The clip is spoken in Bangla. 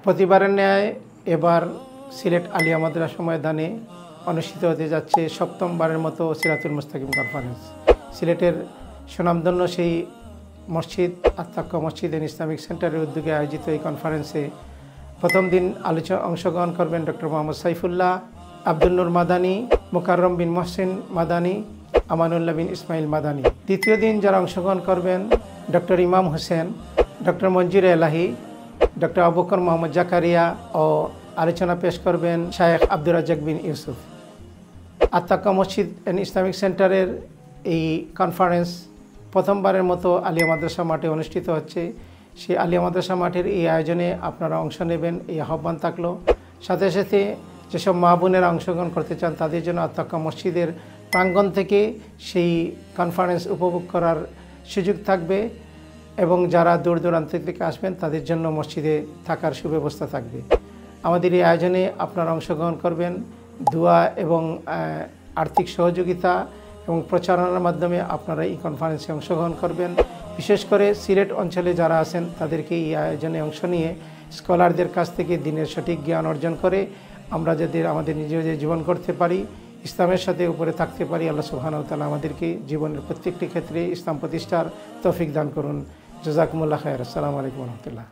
প্রতিবারের ন্যায় এবার সিলেট আলিয়া মাদ্রাসা ময়দানে অনুষ্ঠিত হতে যাচ্ছে ৭ম বারের মতো সিরাতুল মুস্তাকিম কনফারেন্স। সিলেটের সুনামধন্য সেই মসজিদ আত্তাক্কা মসজিদ এন্ড ইসলামিক সেন্টারের উদ্যোগে আয়োজিত এই কনফারেন্সে প্রথম দিন অংশগ্রহণ করবেন ডক্টর মোহাম্মদ সাইফুল্লাহ, আব্দুল নূর মাদানী, মোকাররম বিন মহসিন মাদানী, আমানুল্লাহ বিন ইসমাইল মাদানী। দ্বিতীয় দিন যারা অংশগ্রহণ করবেন ডক্টর ইমাম হোসেন, ডক্টর মঞ্জুর এলাহি, ডক্টর আবু বকর মোহাম্মদ জাকারিয়া ও আলোচনা পেশ করবেন শায়েখ আব্দুর রাজ্জাক বিন ইউসুফ। আত্তাক্কা মসজিদ এন্ড ইসলামিক সেন্টারের এই কনফারেন্স প্রথমবারের মতো আলিয়া মাদ্রাসা মাঠে অনুষ্ঠিত হচ্ছে। সেই আলিয়া মাদ্রাসা মাঠের এই আয়োজনে আপনারা অংশ নেবেন এই আহ্বান থাকলো। সাথে সাথে যেসব মা বোনেরা অংশগ্রহণ করতে চান তাদের জন্য আত্তাক্কা মসজিদের প্রাঙ্গণ থেকে সেই কনফারেন্স উপভোগ করার সুযোগ থাকবে এবং যারা দূর দূরান্ত থেকে আসবেন তাদের জন্য মসজিদে থাকার সুব্যবস্থা থাকবে। আমাদের এই আয়োজনে আপনারা অংশগ্রহণ করবেন। দোয়া এবং আর্থিক সহযোগিতা এবং প্রচারণার মাধ্যমে আপনারা এই কনফারেন্সে অংশগ্রহণ করবেন। বিশেষ করে সিলেট অঞ্চলে যারা আছেন তাদেরকে এই আয়োজনে অংশ নিয়ে স্কলারদের কাছ থেকে দিনের সঠিক জ্ঞান অর্জন করে আমরা যাতে আমাদের নিজেদের জীবন করতে পারি, ইসলামের সাথে উপরে থাকতে পারি। আল্লাহ সুবহানাহু ওয়া তাআলা আমাদেরকে জীবনের প্রত্যেকটি ক্ষেত্রে ইসলাম প্রতিষ্ঠার তৌফিক দান করুন। জাযাকুমুল্লাহ খায়র। আসসালামু আলাইকুম ওয়া রাহমাতুল্লাহ।